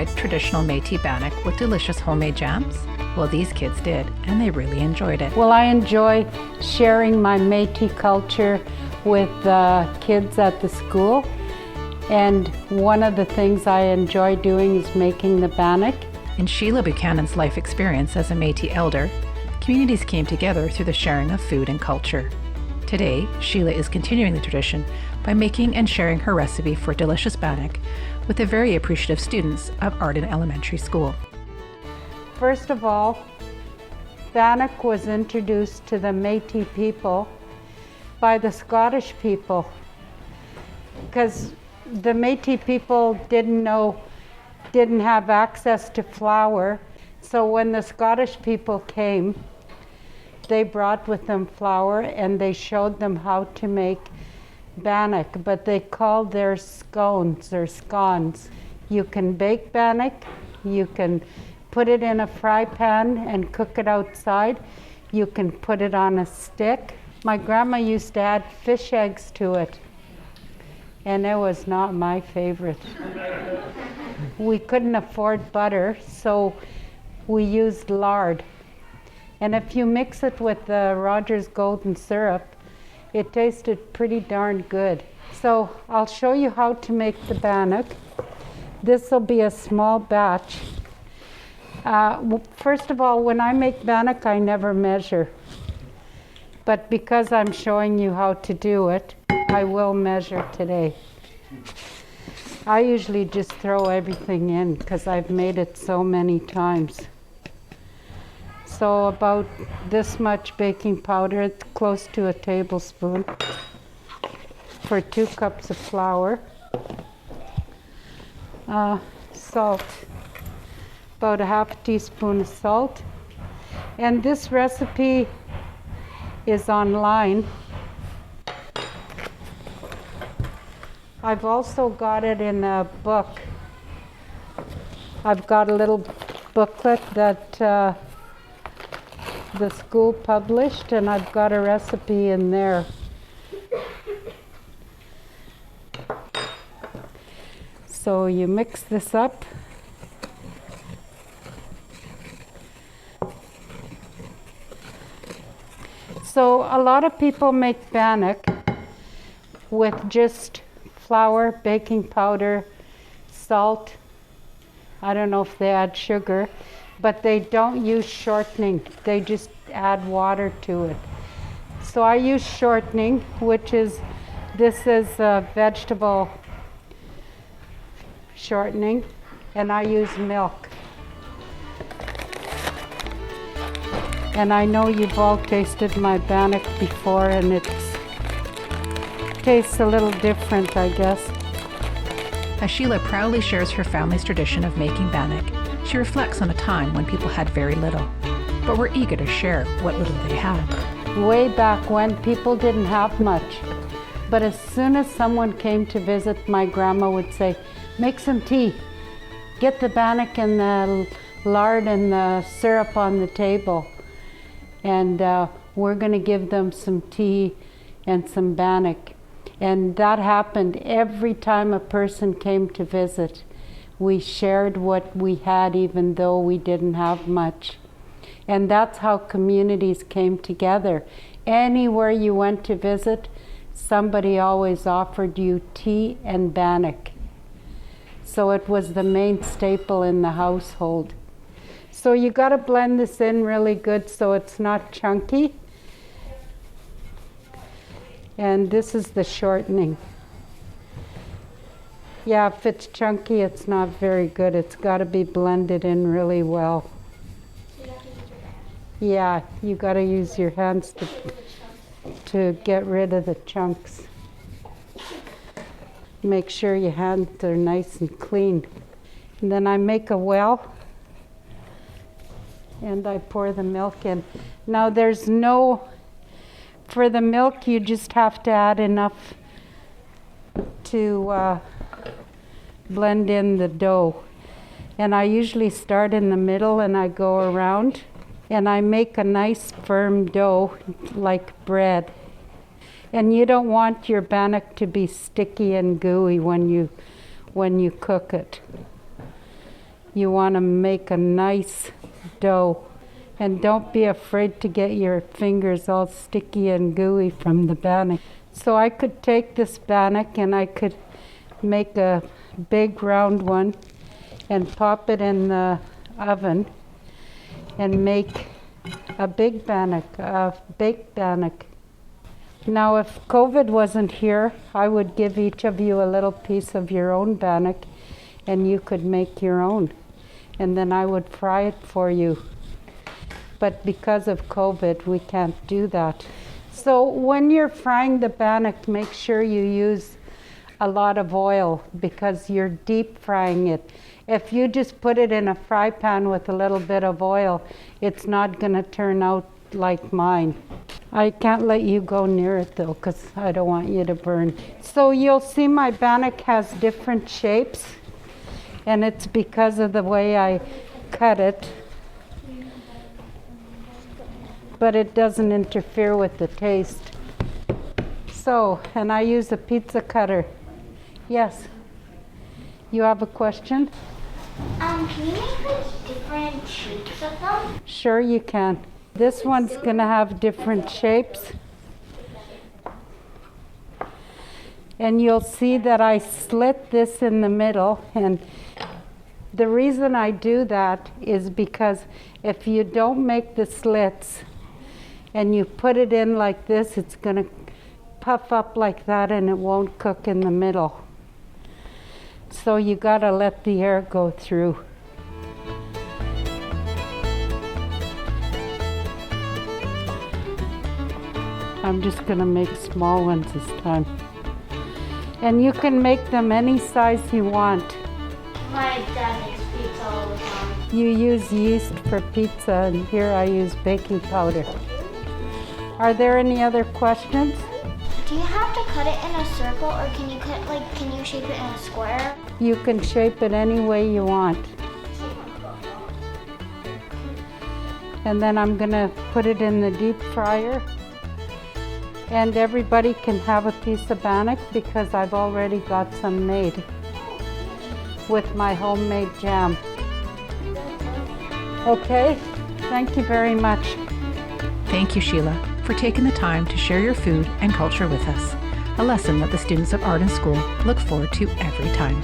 tried traditional Métis bannock with delicious homemade jams? Well, these kids did, and they really enjoyed it. Well, I enjoy sharing my Métis culture with the kids at the school. And one of the things I enjoy doing is making the bannock. In Sheila Buchanan's life experience as a Metis Elder, communities came together through the sharing of food and culture. Today, Sheila is continuing the tradition by making and sharing her recipe for delicious bannock with the very appreciative students of Arden Elementary School. First of all, bannock was introduced to the Métis people by the Scottish people, because the Métis people didn't have access to flour. So when the Scottish people came, they brought with them flour and they showed them how to make bannock, but they called their scones or scones. You can bake bannock, you can put it in a fry pan and cook it outside. You can put it on a stick. My grandma used to add fish eggs to it, and it was not my favorite. We couldn't afford butter, so we used lard. And if you mix it with the Rogers golden syrup, it tasted pretty darn good. So I'll show you how to make the bannock. This will be a small batch. First of all, when I make bannock, I never measure. But because I'm showing you how to do it, I will measure today. I usually just throw everything in because I've made it so many times. So about this much baking powder, it's close to a tablespoon, for 2 cups of flour. Salt, about a half teaspoon of salt. And this recipe is online. I've also got it in a book. I've got a little booklet that the school published, and I've got a recipe in there. So you mix this up. So a lot of people make bannock with just flour, baking powder, salt. I don't know if they add sugar, but they don't use shortening. They just add water to it. So I use shortening, this is vegetable shortening, and I use milk. And I know you've all tasted my bannock before, and it tastes a little different, I guess. As Sheila proudly shares her family's tradition of making bannock, she reflects on a time when people had very little, but were eager to share what little they had. Way back when, people didn't have much. But as soon as someone came to visit, my grandma would say, "Make some tea. Get the bannock and the lard and the syrup on the table. And we're going to give them some tea and some bannock." And that happened every time a person came to visit. We shared what we had even though we didn't have much. And that's how communities came together. Anywhere you went to visit, somebody always offered you tea and bannock. So it was the main staple in the household. So you got to blend this in really good so it's not chunky. And this is the shortening. Yeah, if it's chunky, it's not very good. It's got to be blended in really well. Yeah, you got to use your hands to get rid of the chunks. Make sure your hands are nice and clean. And then I make a well, and I pour the milk in. Now for the milk, you just have to add enough to blend in the dough. And I usually start in the middle and I go around, and I make a nice firm dough like bread. And you don't want your bannock to be sticky and gooey when you cook it. You want to make a nice dough. And don't be afraid to get your fingers all sticky and gooey from the bannock. So I could take this bannock and I could make a big round one and pop it in the oven and make a big bannock, a baked bannock. Now if COVID wasn't here, I would give each of you a little piece of your own bannock and you could make your own. And then I would fry it for you. But because of COVID, we can't do that. So when you're frying the bannock, make sure you use a lot of oil because you're deep frying it. If you just put it in a fry pan with a little bit of oil, it's not going to turn out like mine. I can't let you go near it though because I don't want you to burn. So you'll see my bannock has different shapes, and it's because of the way I cut it. But it doesn't interfere with the taste. So, and I use a pizza cutter. Yes? You have a question? Can you make like different shapes of them? Sure you can. This one's gonna have different shapes. And you'll see that I slit this in the middle, and the reason I do that is because if you don't make the slits and you put it in like this, it's gonna puff up like that and it won't cook in the middle. So you gotta let the air go through. I'm just gonna make small ones this time. And you can make them any size you want. My dad makes pizza all the time. You use yeast for pizza, and here I use baking powder. Are there any other questions? Do you have to cut it in a circle, or can you shape it in a square? You can shape it any way you want. And then I'm gonna put it in the deep fryer. And everybody can have a piece of bannock because I've already got some made with my homemade jam. Okay, thank you very much. Thank you, Sheila, for taking the time to share your food and culture with us, a lesson that the students of Arden School look forward to every time.